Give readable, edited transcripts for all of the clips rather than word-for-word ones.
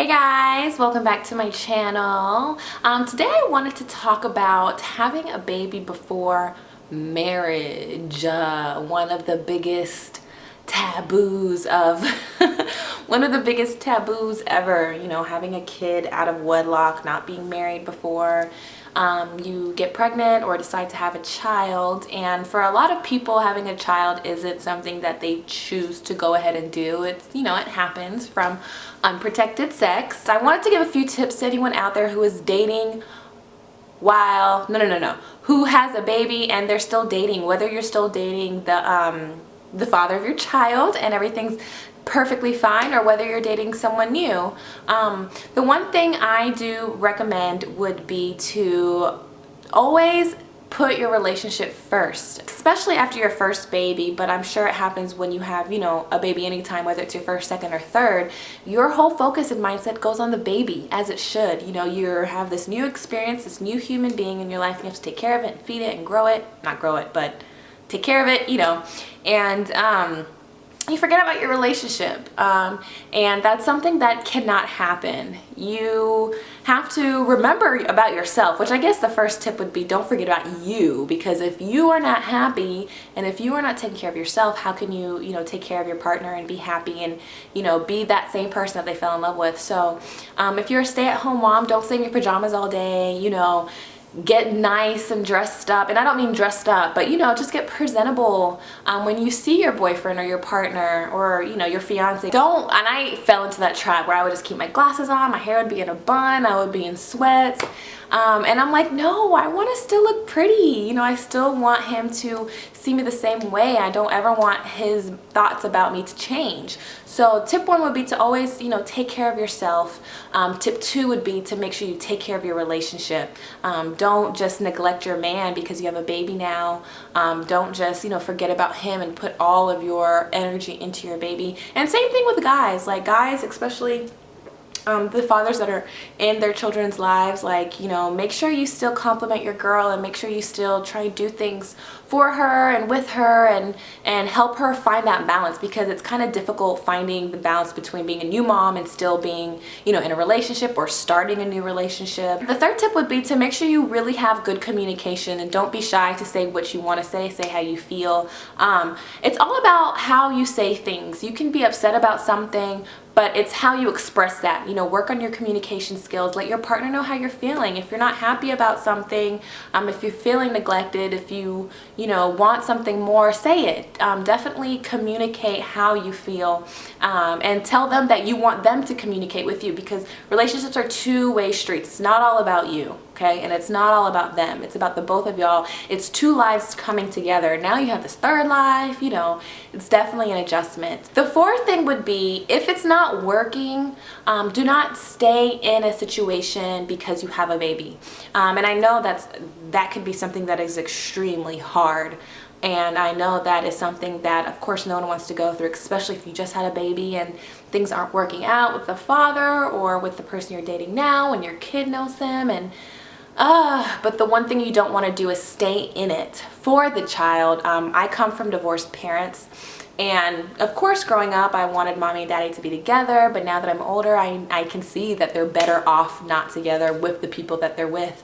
Hey guys, welcome back to my channel. Today I wanted to talk about having a baby before marriage. One of the biggest taboos of one of the biggest taboos ever, you know, having a kid out of wedlock, not being married before you get pregnant or decide to have a child. And for a lot of people, having a child isn't something that they choose to go ahead and do. It's, you know, it happens from unprotected sex. I wanted to give a few tips to anyone out there who is dating while who has a baby and they're still dating, whether you're still dating the father of your child and everything's perfectly fine, or whether you're dating someone new. The one thing I do recommend would be to always put your relationship first, especially after your first baby, but I'm sure it happens when you have, you know, a baby anytime, whether it's your first, second, or third. Your whole focus and mindset goes on the baby, as it should. You know, you have this new experience, this new human being in your life, and you have to take care of it and feed it and grow it. Not grow it, but take care of it, you know. And you forget about your relationship, and that's something that cannot happen. You have to remember about yourself, which I guess the first tip would be don't forget about you, because if you are not happy and if you are not taking care of yourself, how can you, you know, take care of your partner and be happy and, you know, be that same person that they fell in love with. So if you're a stay-at-home mom, don't stay in your pajamas all day, you know, get nice and dressed up. And I don't mean dressed up, but, you know, just get presentable when you see your boyfriend or your partner or, you know, your fiance. Don't, and I fell into that trap where I would just keep my glasses on, my hair would be in a bun, I would be in sweats. And I'm like, no, I want to still look pretty. You know, I still want him to see me the same way. I don't ever want his thoughts about me to change. So tip one would be to always, you know, take care of yourself. Tip two would be to make sure you take care of your relationship. Don't just neglect your man because you have a baby now. Don't just, you know, forget about him and put all of your energy into your baby. And same thing with guys. Like guys, especially the fathers that are in their children's lives, like, you know, make sure you still compliment your girl and make sure you still try and do things for her and with her and help her find that balance, because it's kind of difficult finding the balance between being a new mom and still being, you know, in a relationship or starting a new relationship. The third tip would be to make sure you really have good communication and don't be shy to say what you want to say how you feel. It's all about how you say things. You can be upset about something, but it's how you express that. You know, work on your communication skills. Let your partner know how you're feeling. If you're not happy about something, if you're feeling neglected, if you know, want something more, say it. Definitely communicate how you feel, and tell them that you want them to communicate with you, because relationships are two-way streets. It's not all about you, okay? And it's not all about them. It's about the both of y'all. It's two lives coming together. Now you have this third life, you know, it's definitely an adjustment. The fourth thing would be, if it's not working, do not stay in a situation because you have a baby. And I know that could be something that is extremely hard. And I know that is something that, of course, no one wants to go through, especially if you just had a baby and things aren't working out with the father or with the person you're dating now and your kid knows them. And but the one thing you don't want to do is stay in it for the child. I come from divorced parents. And of course, growing up, I wanted mommy and daddy to be together, but now that I'm older, I can see that they're better off not together with the people that they're with,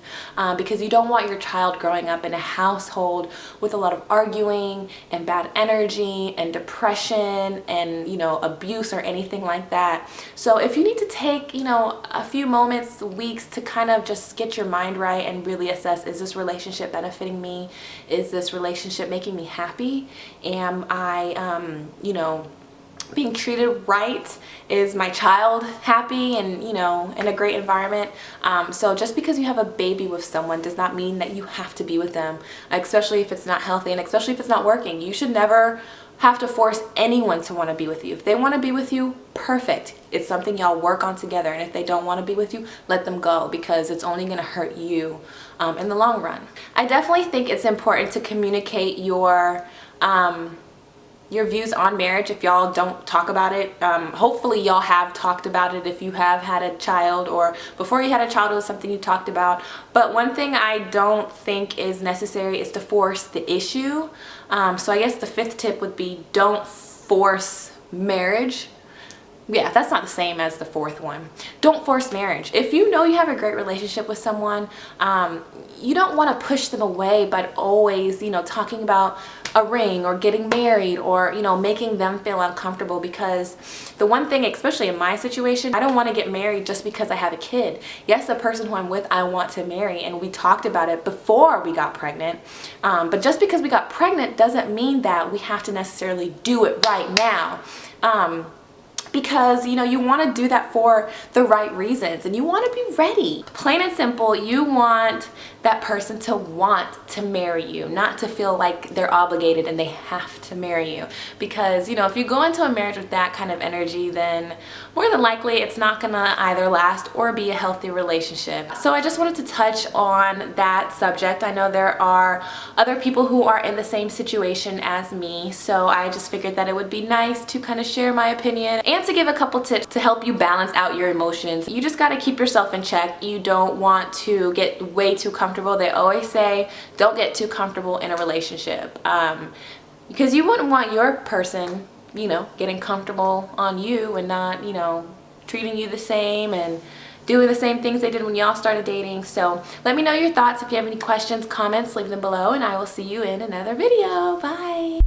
because you don't want your child growing up in a household with a lot of arguing and bad energy and depression and, you know, abuse or anything like that. So if you need to take, you know, a few moments, weeks to kind of just get your mind right and really assess, is this relationship benefiting me? Is this relationship making me happy? Am I you know, being treated right? Is my child happy and, you know, in a great environment? So just because you have a baby with someone does not mean that you have to be with them, especially if it's not healthy and especially if it's not working. You should never have to force anyone to want to be with you. If they want to be with you, perfect. It's something y'all work on together. And if they don't want to be with you, let them go, because it's only going to hurt you in the long run. I definitely think it's important to communicate your views on marriage if y'all don't talk about it. Hopefully y'all have talked about it if you have had a child, or before you had a child it was something you talked about. But one thing I don't think is necessary is to force the issue. So I guess the fifth tip would be, don't force marriage. yeah, that's not the same as the fourth one. Don't force marriage. If you know you have a great relationship with someone, you don't want to push them away by always, talking about a ring or getting married or, making them feel uncomfortable. Because the one thing, especially in my situation, I don't want to get married just because I have a kid. Yes, the person who I'm with, I want to marry, and we talked about it before we got pregnant. But just because we got pregnant doesn't mean that we have to necessarily do it right now. Because you want to do that for the right reasons, and you want to be ready. Plain and simple, you want that person to want to marry you, not to feel like they're obligated and they have to marry you. Because if you go into a marriage with that kind of energy, then more than likely it's not gonna either last or be a healthy relationship. So I just wanted to touch on that subject. I know there are other people who are in the same situation as me, so I just figured that it would be nice to kind of share my opinion and to give a couple tips to help you balance out your emotions. You just got to keep yourself in check. You don't want to get way too comfortable. They always say don't get too comfortable in a relationship, because you wouldn't want your person getting comfortable on you and not treating you the same and doing the same things they did when y'all started dating. So let me know your thoughts. If you have any questions, comments, leave them below, and I will see you in another video. Bye.